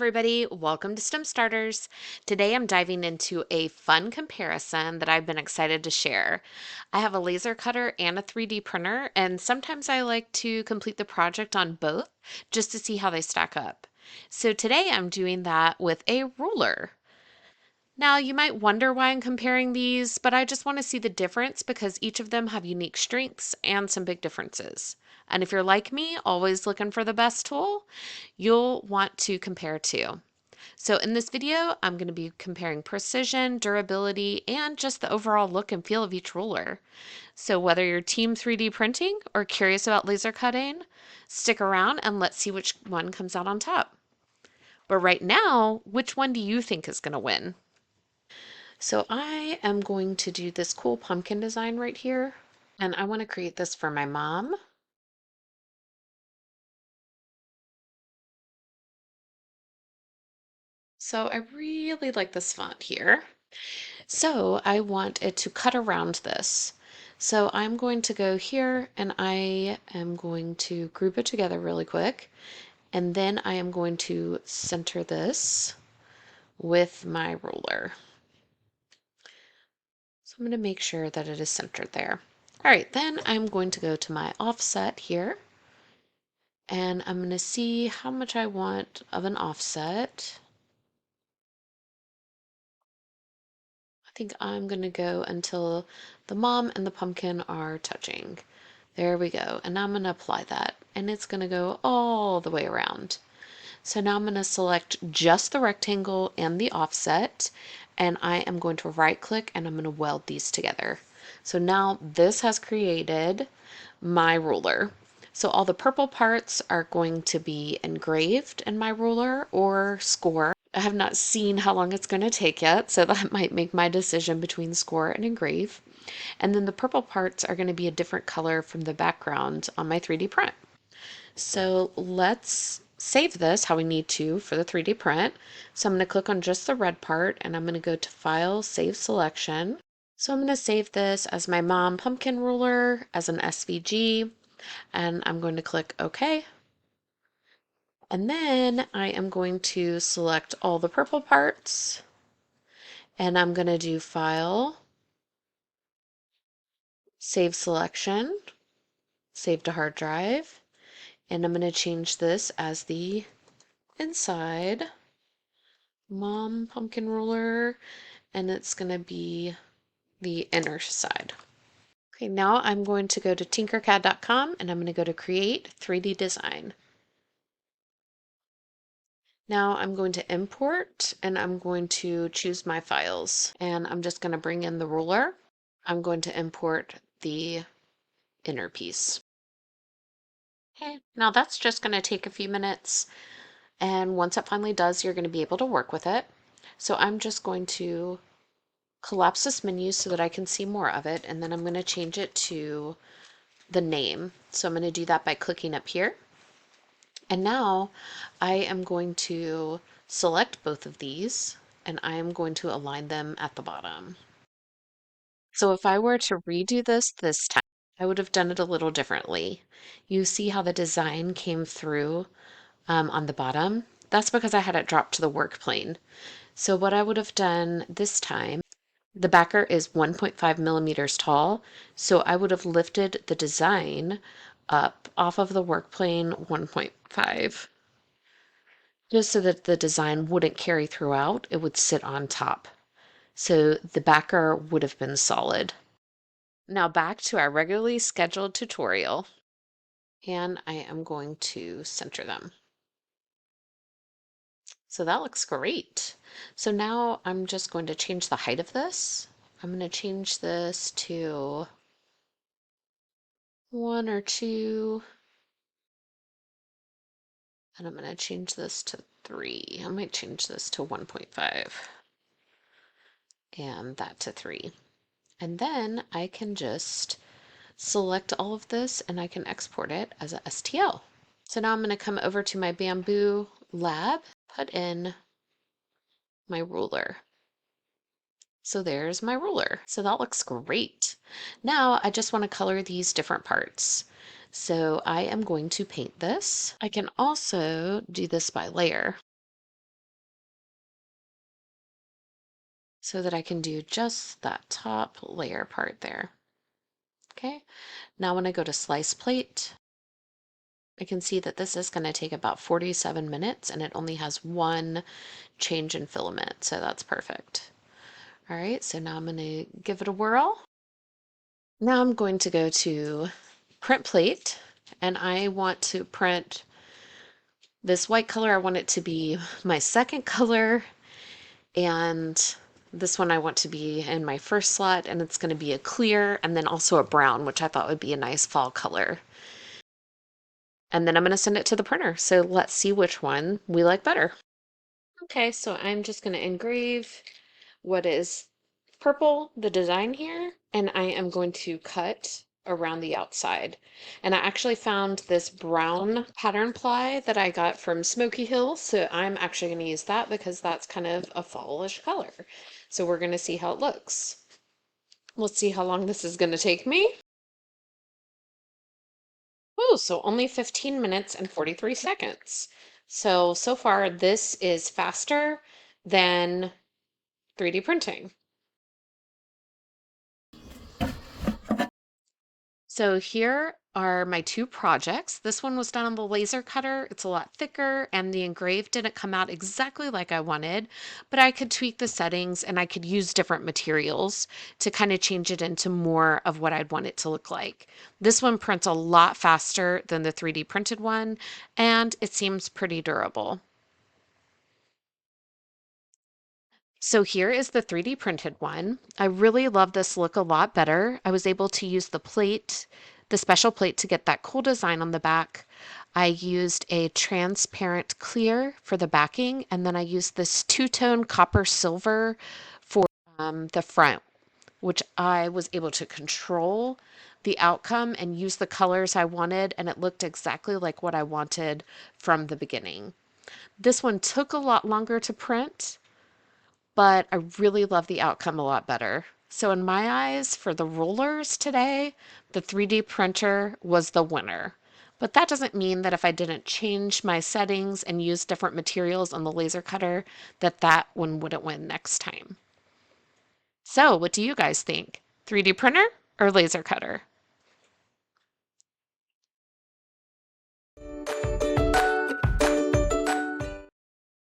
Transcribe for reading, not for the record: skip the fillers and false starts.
everybody, welcome to STEM Starters. Today I'm diving into a fun comparison that I've been excited to share. I have a laser cutter and a 3D printer, and sometimes I like to complete the project on both just to see how they stack up. So today I'm doing that with a ruler. Now, you might wonder why I'm comparing these, but I just want to see the difference because each of them have unique strengths and some big differences. And if you're like me, always looking for the best tool, you'll want to compare too. So in this video, I'm going to be comparing precision, durability, and just the overall look and feel of each ruler. So whether you're team 3D printing or curious about laser cutting, stick around and let's see which one comes out on top. But right now, which one do you think is going to win? So I am going to do this cool pumpkin design right here, and I want to create this for my mom. So I really like this font here. So I want it to cut around this. So I'm going to go here and I am going to group it together really quick. And then I am going to center this with my ruler. So I'm going to make sure that it is centered there. All right, then I'm going to go to my offset here. And I'm going to see how much I want of an offset. I think I'm going to go until the mom and the pumpkin are touching. There we go. And now I'm going to apply that. And it's going to go all the way around. So now I'm going to select just the rectangle and the offset. And I am going to right click and I'm going to weld these together. So now this has created my ruler. So all the purple parts are going to be engraved in my ruler or score. I have not seen how long it's going to take yet, so that might make my decision between score and engrave. And then the purple parts are going to be a different color from the background on my 3D print. So let's save this how we need to for the 3D print. So I'm going to click on just the red part and I'm going to go to File, Save Selection. So I'm going to save this as my mom pumpkin ruler as an SVG, and I'm going to click OK. And then I am going to select all the purple parts and I'm going to do File, Save Selection, Save to Hard Drive, and I'm going to change this as the inside mom pumpkin ruler, and it's going to be the inner side. Okay, now I'm going to go to tinkercad.com and I'm going to go to Create 3D Design. Now I'm going to import and I'm going to choose my files and I'm just going to bring in the ruler. I'm going to import the inner piece. Okay, now that's just going to take a few minutes, and once it finally does, you're going to be able to work with it. So I'm just going to collapse this menu so that I can see more of it, and then I'm going to change it to the name. So I'm going to do that by clicking up here. And now I am going to select both of these and I am going to align them at the bottom. So if I were to redo this time, I would have done it a little differently. You see how the design came through on the bottom? That's because I had it dropped to the work plane. So what I would have done this time, the backer is 1.5 millimeters tall, so I would have lifted the design up off of the work plane 1.5, just so that the design wouldn't carry throughout, it would sit on top. So the backer would have been solid. Now back to our regularly scheduled tutorial, and I am going to center them. So that looks great. So now I'm just going to change the height of this. I'm going to change this to 1 or 2, and I'm going to change this to 3. I might change this to 1.5 and that to 3. And then I can just select all of this and I can export it as a STL. So now I'm going to come over to my Bamboo lab, put in my ruler. So there's my ruler. So that looks great. Now I just want to color these different parts. So I am going to paint this. I can also do this by layer. so that I can do just that top layer part there. Okay, now when I go to slice plate, I can see that this is going to take about 47 minutes and it only has one change in filament, so that's perfect. All right, so now I'm going to give it a whirl. Now I'm going to go to print plate and I want to print this white color. I want it to be my second color, and this one I want to be in my first slot, and it's going to be a clear and then also a brown, which I thought would be a nice fall color. And then I'm going to send it to the printer. So let's see which one we like better. Okay, so I'm just going to engrave what is purple, the design here, and I am going to cut around the outside. And I actually found this brown pattern ply that I got from Smoky Hill, so I'm actually going to use that because that's kind of a fallish color. So we're going to see how it looks. Let's see how long this is going to take me. Oh, so only 15 minutes and 43 seconds. So far this is faster than 3D printing. So here are my two projects. This one was done on the laser cutter. It's a lot thicker and the engraved didn't come out exactly like I wanted, but I could tweak the settings and I could use different materials to kind of change it into more of what I'd want it to look like. This one prints a lot faster than the 3D printed one, and it seems pretty durable. So here is the 3D printed one. I really love this look a lot better. I was able to use the plate, the special plate, to get that cool design on the back. I used a transparent clear for the backing, and then I used this two-tone copper silver for the front, which I was able to control the outcome and use the colors I wanted, and it looked exactly like what I wanted from the beginning. This one took a lot longer to print, but I really love the outcome a lot better. So in my eyes, for the rulers today, the 3D printer was the winner. But that doesn't mean that if I didn't change my settings and use different materials on the laser cutter, that that one wouldn't win next time. So what do you guys think? 3D printer or laser cutter?